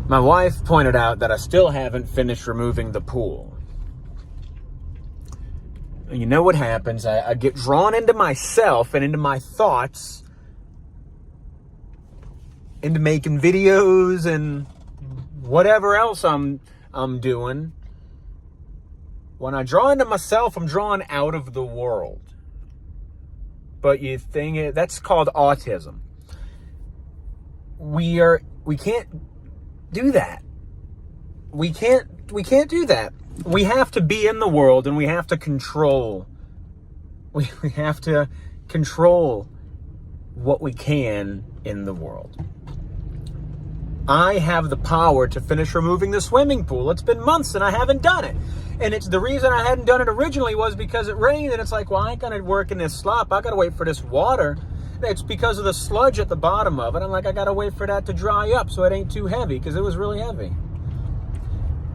My wife pointed out that I still haven't finished removing the pool. And you know what happens? I get drawn into myself and into my thoughts, into making videos and whatever else I'm doing. When I draw into myself, I'm drawn out of the world. But you think that's called autism. We can't do that. We can't do that. We have to be in the world, and we have to control. We have to control what we can in the world. I have the power to finish removing the swimming pool. It's been months and I haven't done it. And it's the reason I hadn't done it originally was because it rained, and it's like, well, I ain't gonna work in this slop. I gotta wait for this water. It's because of the sludge at the bottom of it. I'm like, I gotta wait for that to dry up so it ain't too heavy, because it was really heavy.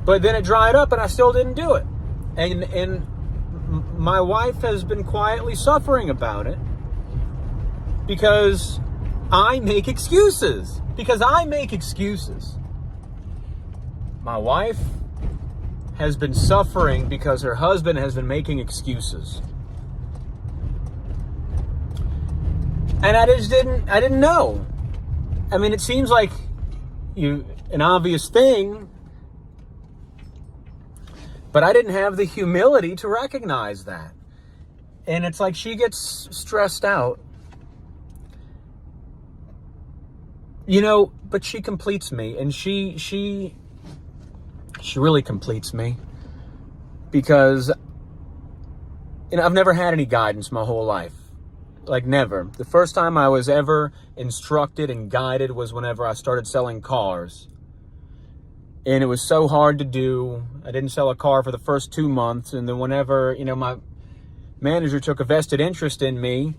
But then it dried up and I still didn't do it. And my wife has been quietly suffering about it because I make excuses. My wife has been suffering because her husband has been making excuses. And I didn't know. I mean, it seems like an obvious thing, but I didn't have the humility to recognize that. And it's like she gets stressed out. But she completes me, and she really completes me, because I've never had any guidance my whole life. Like, never. The first time I was ever instructed and guided was whenever I started selling cars. And it was so hard to do. I didn't sell a car for the first 2 months, and then whenever, my manager took a vested interest in me,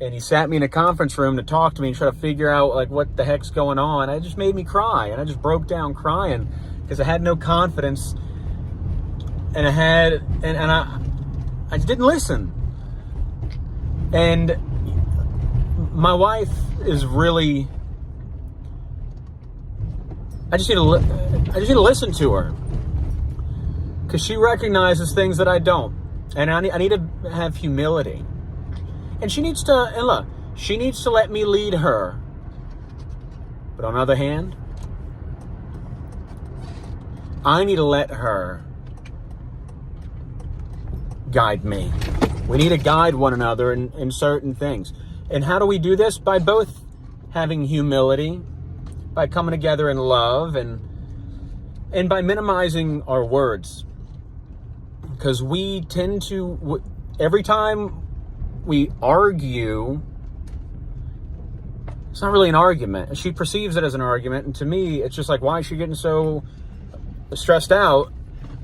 and he sat me in a conference room to talk to me and try to figure out, like, what the heck's going on. It just made me cry, and I just broke down crying because I had no confidence, and I just didn't listen. And my wife is really, I just need to listen to her, because she recognizes things that I don't, and I need to have humility. And she needs to let me lead her. But on the other hand, I need to let her guide me. We need to guide one another in certain things. And how do we do this? By both having humility, by coming together in love, and by minimizing our words. Because we tend to, every time we argue, it's not really an argument. She perceives it as an argument, and to me, it's just like, why is she getting so stressed out?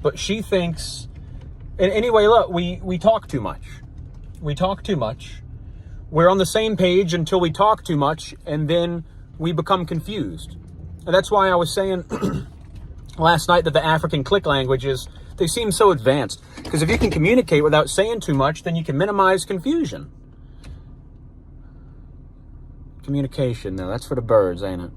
But she thinks, and anyway, look, we talk too much. We're on the same page until we talk too much, and then we become confused. And that's why I was saying last night that the African click languages, they seem so advanced. Because if you can communicate without saying too much, then you can minimize confusion. Communication, now, that's for the birds, ain't it?